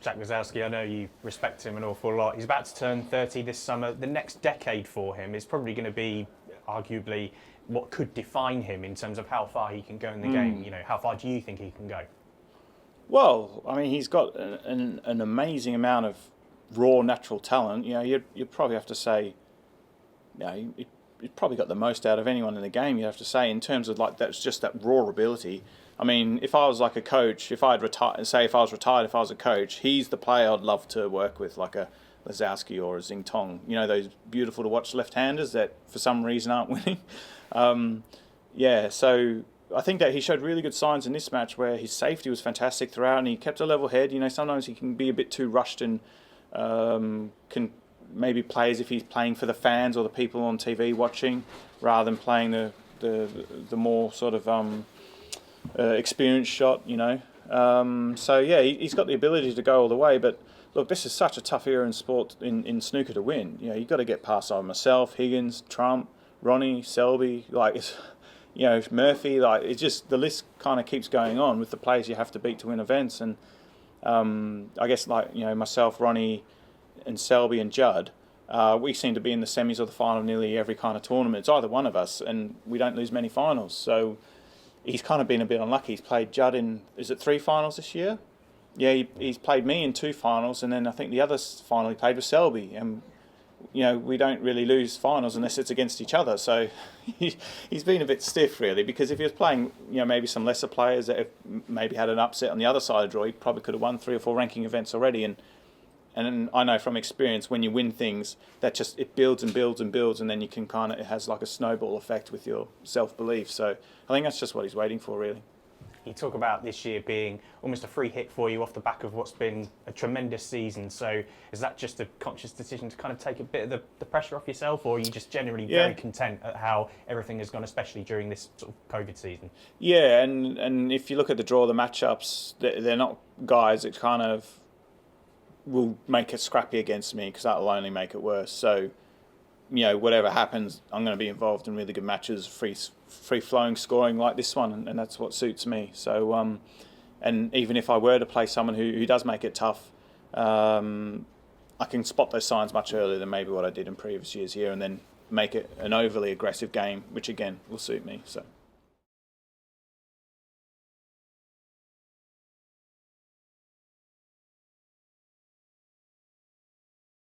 Jack Lisowski, I know you respect him an awful lot. He's about to turn 30 this summer. The next decade for him is probably going to be arguably what could define him in terms of how far he can go in the game. You know, how far do you think he can go? Well, I mean, he's got an amazing amount of raw natural talent. You know, you'd probably have to say, you know, he's probably got the most out of anyone in the game, you have to say, in terms of like that's just that raw ability. I mean, if I was like a coach, if I was retired, if I was a coach, he's the player I'd love to work with, like a Lisowski or a Xingtong. You know, those beautiful to watch left-handers that for some reason aren't winning. Yeah, so I think that he showed really good signs in this match where his safety was fantastic throughout and he kept a level head. You know, sometimes he can be a bit too rushed and can maybe play as if he's playing for the fans or the people on TV watching rather than playing the more sort of experienced shot, you know. So yeah, he's got the ability to go all the way, but look, this is such a tough era in sport, in snooker to win. You know, you've got to get past myself, Higgins, Trump, Ronnie, Selby, like, it's, you know, Murphy, like, it's just, the list kind of keeps going on with the players you have to beat to win events. And I guess, like, you know, myself, Ronnie and Selby and Judd, we seem to be in the semis or the final of nearly every kind of tournament. It's either one of us, and we don't lose many finals. So he's kind of been a bit unlucky. He's played Judd in, is it 3 finals this year? Yeah, he's played me in 2 finals, and then I think the other final he played was Selby. And, you know, we don't really lose finals unless it's against each other. So he's been a bit stiff, really, because if he was playing, you know, maybe some lesser players that have maybe had an upset on the other side of the draw, he probably could have won 3 or 4 ranking events already. And I know from experience, when you win things, that just, it builds and builds and builds, and then you can kind of, it has like a snowball effect with your self-belief. So I think that's just what he's waiting for, really. You talk about this year being almost a free hit for you off the back of what's been a tremendous season. So is that just a conscious decision to kind of take a bit of the pressure off yourself, or are you just generally very content at how everything has gone, especially during this sort of COVID season? Yeah, and if you look at the draw, the matchups, they're not guys that kind of will make it scrappy against me, because that will only make it worse. So, you know, whatever happens, I'm going to be involved in really good matches, free-flowing scoring like this one, and that's what suits me. So, and even if I were to play someone who does make it tough, I can spot those signs much earlier than maybe what I did in previous years here, and then make it an overly aggressive game, which again will suit me. So.